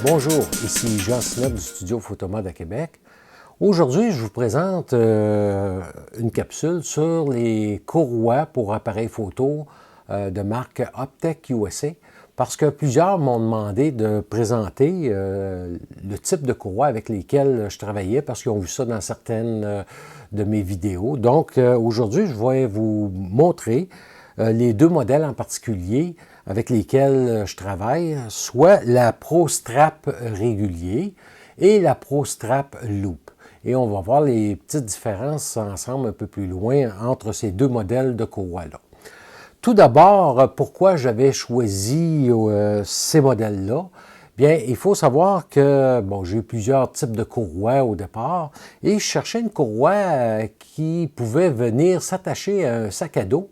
Bonjour, ici Jean Snob du studio Photomode à Québec. Aujourd'hui, je vous présente une capsule sur les courroies pour appareils photo de marque Optec USA parce que plusieurs m'ont demandé de présenter le type de courroies avec lesquelles je travaillais parce qu'ils ont vu ça dans certaines de mes vidéos. Donc aujourd'hui, je vais vous montrer les deux modèles en particulier avec lesquels je travaille, soit la Pro Strap régulier et la Pro Strap Loop. Et on va voir les petites différences ensemble un peu plus loin entre ces deux modèles de courroies-là. Tout d'abord, pourquoi j'avais choisi ces modèles-là? Bien, il faut savoir que, bon, j'ai eu plusieurs types de courroies au départ et je cherchais une courroie qui pouvait venir s'attacher à un sac à dos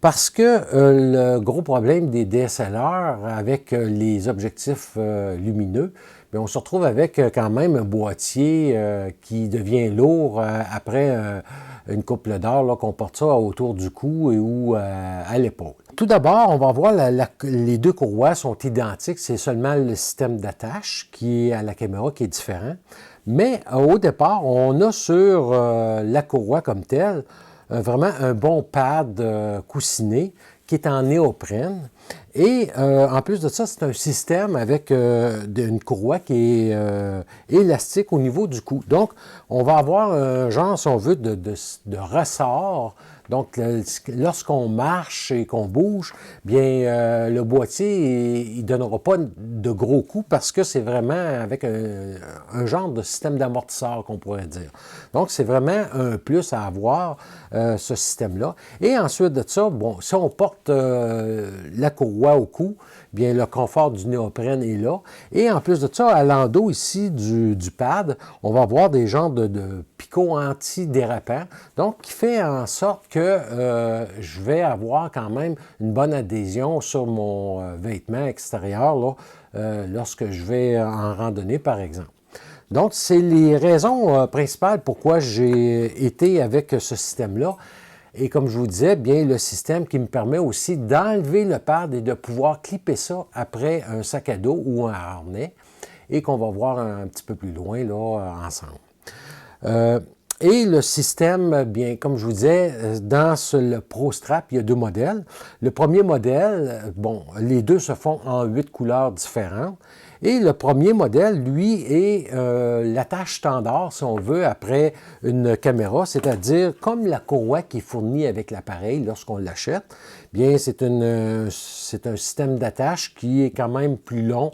parce que le gros problème des DSLR avec les objectifs lumineux, bien, on se retrouve avec quand même un boîtier qui devient lourd après une couple d'heures qu'on porte ça autour du cou ou à l'épaule. Tout d'abord, on va voir les deux courroies sont identiques, c'est seulement le système d'attache qui est à la caméra qui est différent. Mais au départ, on a sur la courroie comme telle vraiment un bon pad coussiné qui est en néoprène. Et en plus de ça, c'est un système avec une courroie qui est élastique au niveau du cou. Donc, on va avoir un genre, si on veut, de ressort. Donc, lorsqu'on marche et qu'on bouge, bien, le boîtier, il ne donnera pas de gros coups parce que c'est vraiment avec un genre de système d'amortisseur qu'on pourrait dire. Donc, c'est vraiment un plus à avoir, ce système-là. Et ensuite de ça, bon, si on porte la courroie au cou, bien, le confort du néoprène est là. Et en plus de ça, à l'endos ici du pad, on va avoir des genres de picots anti-dérapants, donc qui fait en sorte que je vais avoir quand même une bonne adhésion sur mon vêtement extérieur là, lorsque je vais en randonnée, par exemple. Donc, c'est les raisons principales pourquoi j'ai été avec ce système-là. Et comme je vous disais, bien le système qui me permet aussi d'enlever le pad et de pouvoir clipper ça après un sac à dos ou un harnais et qu'on va voir un petit peu plus loin là, ensemble. Et le système, bien, comme je vous disais, dans le Pro Strap, il y a deux modèles. Le premier modèle, bon, les deux se font en 8 couleurs différentes. Et le premier modèle, lui, est l'attache standard, si on veut, après une caméra, c'est-à-dire comme la courroie qui est fournie avec l'appareil lorsqu'on l'achète. Bien, c'est un système d'attache qui est quand même plus long.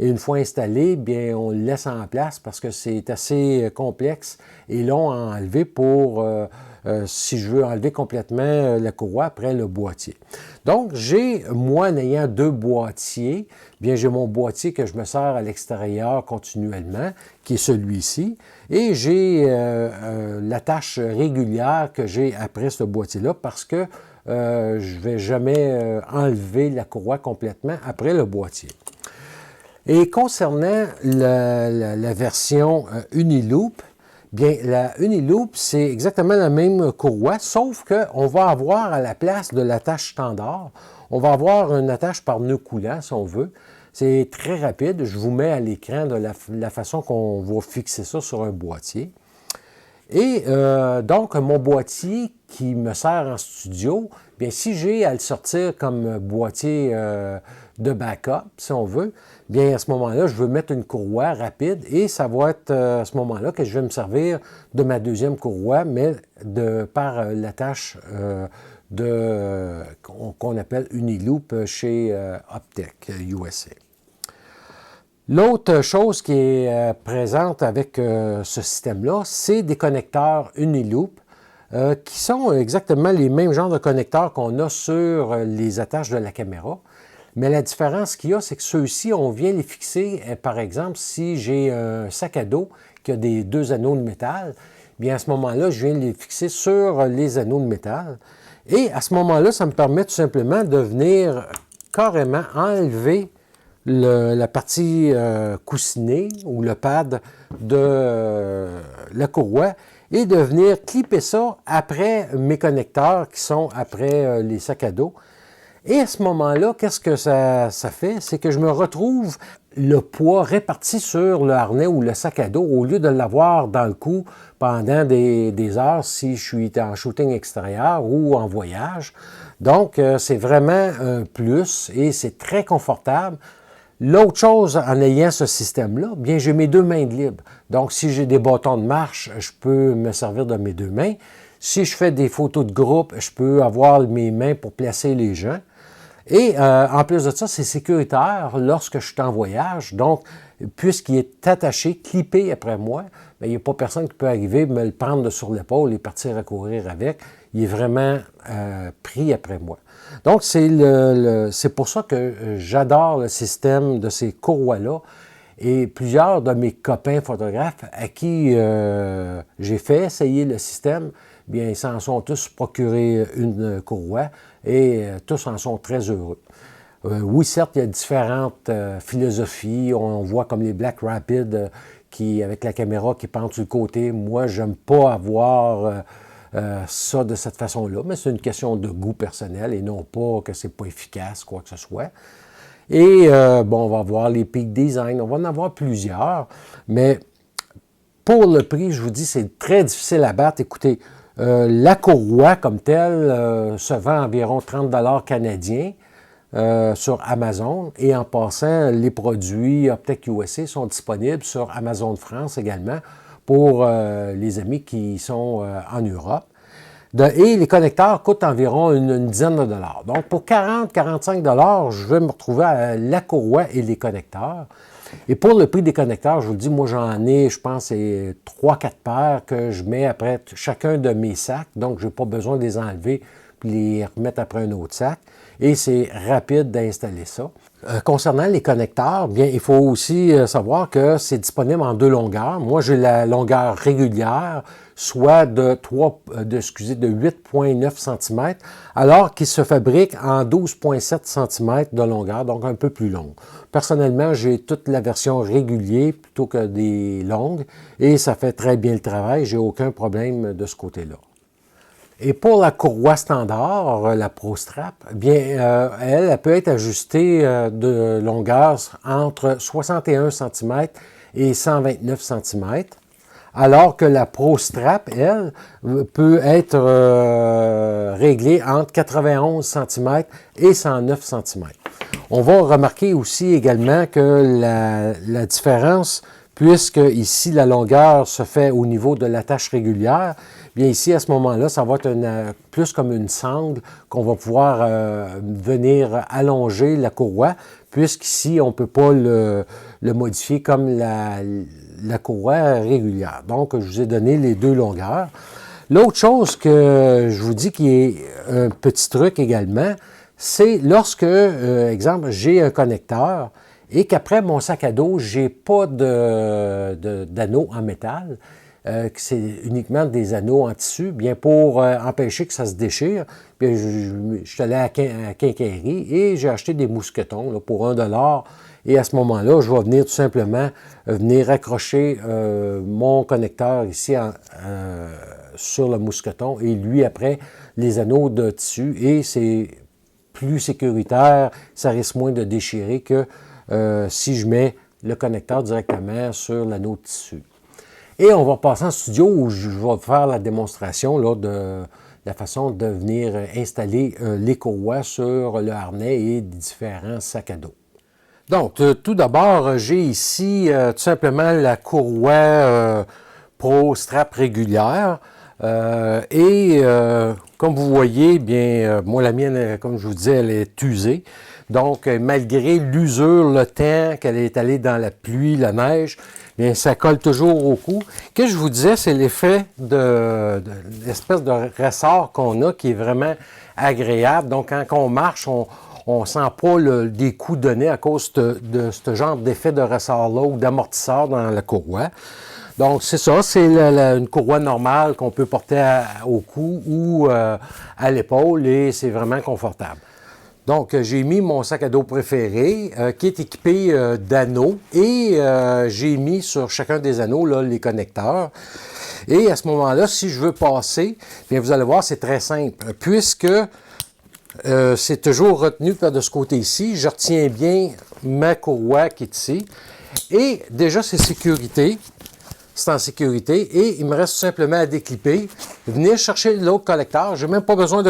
Et une fois installé, bien, on le laisse en place parce que c'est assez complexe et long à enlever pour, si je veux enlever complètement la courroie après le boîtier. Donc, moi, en ayant deux boîtiers, bien, j'ai mon boîtier que je me sers à l'extérieur continuellement, qui est celui-ci, et j'ai l'attache régulière que j'ai après ce boîtier-là parce que je ne vais jamais enlever la courroie complètement après le boîtier. Et concernant la version Uniloop, bien, la Uniloop, c'est exactement la même courroie, sauf qu'on va avoir à la place de l'attache standard, on va avoir une attache par nœud coulant, si on veut. C'est très rapide. Je vous mets à l'écran de la façon qu'on va fixer ça sur un boîtier. Et donc, mon boîtier qui me sert en studio, bien, si j'ai à le sortir comme boîtier de backup, si on veut, bien, à ce moment-là, je veux mettre une courroie rapide et ça va être à ce moment-là que je vais me servir de ma deuxième courroie, mais par l'attache qu'on appelle Uniloop chez Optec USA. L'autre chose qui est présente avec ce système-là, c'est des connecteurs Uniloop qui sont exactement les mêmes genres de connecteurs qu'on a sur les attaches de la caméra. Mais la différence qu'il y a, c'est que ceux-ci, on vient les fixer, par exemple, si j'ai un sac à dos qui a deux anneaux de métal, bien à ce moment-là, je viens les fixer sur les anneaux de métal. Et à ce moment-là, ça me permet tout simplement de venir carrément enlever la partie coussinée ou le pad de la courroie et de venir clipper ça après mes connecteurs qui sont après les sacs à dos. Et à ce moment-là, qu'est-ce que ça fait? C'est que je me retrouve le poids réparti sur le harnais ou le sac à dos au lieu de l'avoir dans le cou pendant des heures si je suis en shooting extérieur ou en voyage. Donc, c'est vraiment un plus et c'est très confortable. L'autre chose, en ayant ce système-là, bien, j'ai mes deux mains de libre. Donc, si j'ai des bâtons de marche, je peux me servir de mes deux mains. Si je fais des photos de groupe, je peux avoir mes mains pour placer les gens. Et en plus de ça, c'est sécuritaire lorsque je suis en voyage. Donc, puisqu'il est attaché, clippé après moi, bien, il n'y a pas personne qui peut arriver, me le prendre de sur l'épaule et partir à courir avec. Il est vraiment pris après moi. Donc, c'est pour ça que j'adore le système de ces courroies-là. Et plusieurs de mes copains photographes à qui j'ai fait essayer le système, bien, ils s'en sont tous procurés une courroie et tous en sont très heureux. Oui, certes, il y a différentes philosophies. On voit comme les Black Rapid qui, avec la caméra qui pend sur le côté. Moi, j'aime pas avoir ça de cette façon-là, mais c'est une question de goût personnel et non pas que c'est pas efficace, quoi que ce soit. Et bon, on va voir les Peak Design, on va en avoir plusieurs, mais pour le prix, je vous dis, c'est très difficile à battre. Écoutez, la courroie comme telle se vend environ 30 $ canadiens sur Amazon. Et en passant, les produits Optec USA sont disponibles sur Amazon France également pour les amis qui sont en Europe. Et les connecteurs coûtent environ une dizaine de dollars. Donc, pour 40-45 $, je vais me retrouver à la courroie et les connecteurs. Et pour le prix des connecteurs, je vous le dis, moi, j'en ai, je pense, c'est 3-4 paires que je mets après chacun de mes sacs. Donc, je n'ai pas besoin de les enlever puis les remettre après un autre sac. Et c'est rapide d'installer ça. Concernant les connecteurs, bien, il faut aussi savoir que c'est disponible en deux longueurs. Moi, j'ai la longueur régulière, soit de 8,9 cm, alors qu'il se fabrique en 12,7 cm de longueur, donc un peu plus long. Personnellement, j'ai toute la version régulière plutôt que des longues, et ça fait très bien le travail, j'ai aucun problème de ce côté-là. Et pour la courroie standard, la ProStrap, bien, elle peut être ajustée de longueur entre 61 cm et 129 cm, alors que la ProStrap, elle, peut être réglée entre 91 cm et 109 cm. On va remarquer aussi également que la différence, puisque ici la longueur se fait au niveau de l'attache régulière, bien ici, à ce moment-là, ça va être plus comme une sangle qu'on va pouvoir venir allonger la courroie, puisqu'ici, on ne peut pas le modifier comme la courroie régulière. Donc, je vous ai donné les deux longueurs. L'autre chose que je vous dis qui est un petit truc également, c'est lorsque, exemple, j'ai un connecteur et qu'après mon sac à dos, je n'ai pas d'anneau en métal, que c'est uniquement des anneaux en tissu, bien pour empêcher que ça se déchire, bien, je suis allé à Quincaillerie et j'ai acheté des mousquetons là, pour 1 $. Et à ce moment-là, je vais venir tout simplement venir accrocher mon connecteur ici sur le mousqueton et lui après les anneaux de tissu et c'est plus sécuritaire, ça risque moins de déchirer que si je mets le connecteur directement sur l'anneau de tissu. Et on va passer en studio où je vais faire la démonstration là, de la façon de venir installer les courroies sur le harnais et différents sacs à dos. Donc, tout d'abord, j'ai ici tout simplement la courroie ProStrap régulière. Comme vous voyez, bien, moi, la mienne, comme je vous disais, elle est usée. Donc, malgré l'usure, le temps qu'elle est allée dans la pluie, la neige, bien, ça colle toujours au cou. Ce que je vous disais, c'est l'effet de l'espèce de ressort qu'on a qui est vraiment agréable. Donc, quand on marche, on ne sent pas des coups donnés à cause de ce genre d'effet de ressort-là ou d'amortisseur dans la courroie. Donc, c'est ça, c'est une courroie normale qu'on peut porter au cou ou à l'épaule et c'est vraiment confortable. Donc, j'ai mis mon sac à dos préféré qui est équipé d'anneaux et j'ai mis sur chacun des anneaux là, les connecteurs. Et à ce moment-là, si je veux passer, bien vous allez voir, c'est très simple. Puisque c'est toujours retenu par de ce côté-ci, je retiens bien ma courroie qui est ici. Et déjà, c'est sécurité. C'est en sécurité. Et il me reste tout simplement à déclipper, venir chercher l'autre collecteur. Je n'ai même pas besoin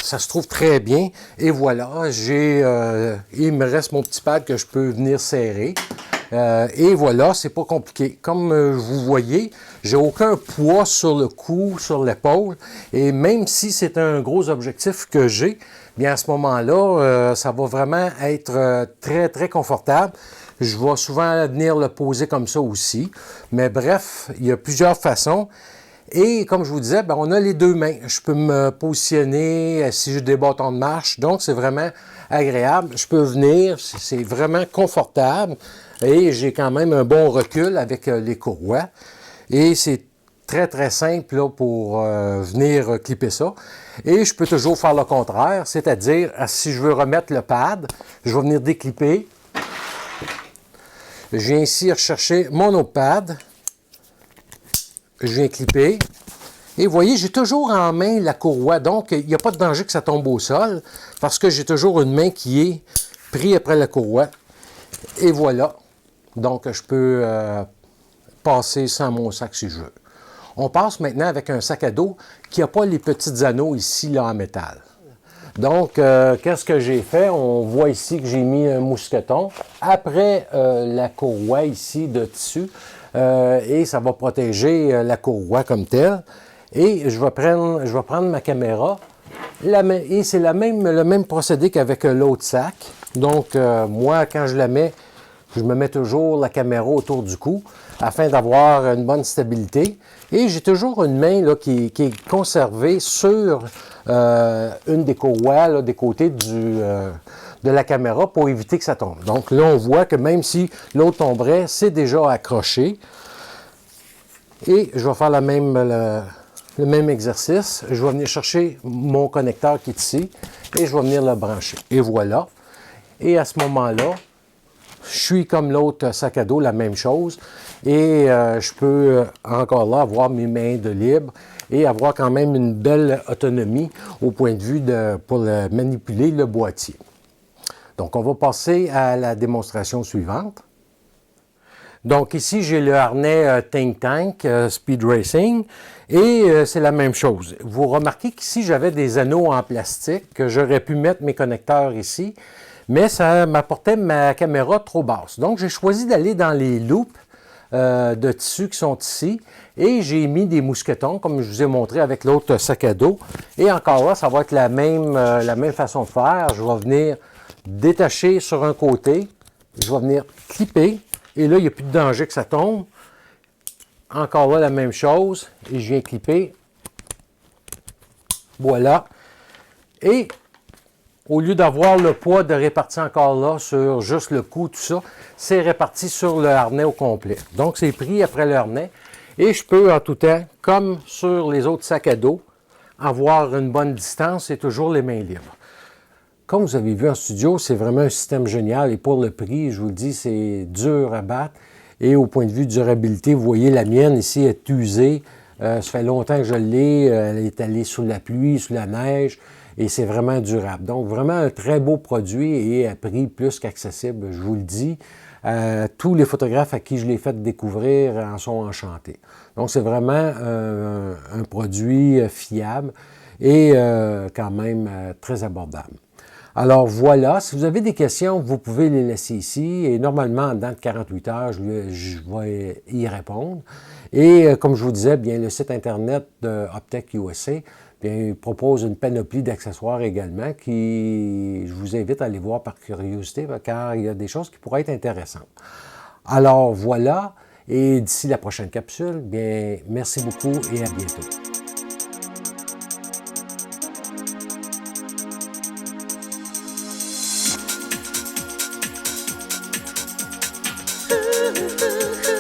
ça se trouve très bien. Et voilà, il me reste mon petit pad que je peux venir serrer. Et voilà, c'est pas compliqué. Comme vous voyez, j'ai aucun poids sur le cou, sur l'épaule. Et même si c'est un gros objectif que j'ai, bien à ce moment-là, ça va vraiment être très, très confortable. Je vais souvent venir le poser comme ça aussi. Mais bref, il y a plusieurs façons. Et comme je vous disais, ben, on a les deux mains. Je peux me positionner si j'ai des bâtons de marche. Donc, c'est vraiment agréable. Je peux venir, c'est vraiment confortable. Et j'ai quand même un bon recul avec les courroies. Et c'est très, très simple là, pour venir clipper ça. Et je peux toujours faire le contraire, c'est-à-dire, si je veux remettre le pad, je vais venir déclipper. Je viens ici rechercher mon autre pad. Je viens clipper. Et vous voyez, j'ai toujours en main la courroie. Donc, il n'y a pas de danger que ça tombe au sol parce que j'ai toujours une main qui est prise après la courroie. Et voilà. Donc, je peux passer sans mon sac si je veux. On passe maintenant avec un sac à dos qui n'a pas les petits anneaux ici là, en métal. Donc, qu'est-ce que j'ai fait? On voit ici que j'ai mis un mousqueton après la courroie ici de tissu. Et ça va protéger la courroie comme telle. Et je vais prendre ma caméra. Et c'est le même procédé qu'avec l'autre sac. Donc, moi, quand je la mets, je me mets toujours la caméra autour du cou afin d'avoir une bonne stabilité. Et j'ai toujours une main là, qui est conservée sur une des courroies là, des côtés de la caméra pour éviter que ça tombe. Donc là, on voit que même si l'autre tomberait, c'est déjà accroché. Et je vais faire le même exercice. Je vais venir chercher mon connecteur qui est ici et je vais venir le brancher. Et voilà. Et à ce moment-là, je suis comme l'autre sac à dos, la même chose. Et je peux encore là avoir mes mains de libre et avoir quand même une belle autonomie au point de vue pour manipuler le boîtier. Donc, on va passer à la démonstration suivante. Donc, ici, j'ai le harnais Think Tank Speed Racing et c'est la même chose. Vous remarquez qu'ici, j'avais des anneaux en plastique que j'aurais pu mettre mes connecteurs ici, mais ça m'apportait ma caméra trop basse. Donc, j'ai choisi d'aller dans les loupes de tissu qui sont ici et j'ai mis des mousquetons, comme je vous ai montré avec l'autre sac à dos. Et encore là, ça va être la même façon de faire. Je vais venir détacher sur un côté, je vais venir clipper et là, il n'y a plus de danger que ça tombe. Encore là, la même chose et je viens clipper. Voilà. Et au lieu d'avoir le poids de répartir encore là sur juste le cou, tout ça, c'est réparti sur le harnais au complet. Donc, c'est pris après le harnais. Et je peux en tout temps, comme sur les autres sacs à dos, avoir une bonne distance et toujours les mains libres. Comme vous avez vu en studio, c'est vraiment un système génial. Et pour le prix, je vous le dis, c'est dur à battre. Et au point de vue durabilité, vous voyez, la mienne ici est usée. Ça fait longtemps que je l'ai. Elle est allée sous la pluie, sous la neige. Et c'est vraiment durable. Donc, vraiment un très beau produit et à prix plus qu'accessible, je vous le dis. Tous les photographes à qui je l'ai fait découvrir en sont enchantés. Donc, c'est vraiment un produit fiable et quand même très abordable. Alors voilà, si vous avez des questions, vous pouvez les laisser ici et normalement, dans 48 heures, je vais y répondre. Et comme je vous disais, bien le site internet de Optech USA bien, propose une panoplie d'accessoires également qui, je vous invite à aller voir par curiosité car il y a des choses qui pourraient être intéressantes. Alors voilà, et d'ici la prochaine capsule, bien merci beaucoup et à bientôt. Ooh, ooh, ooh.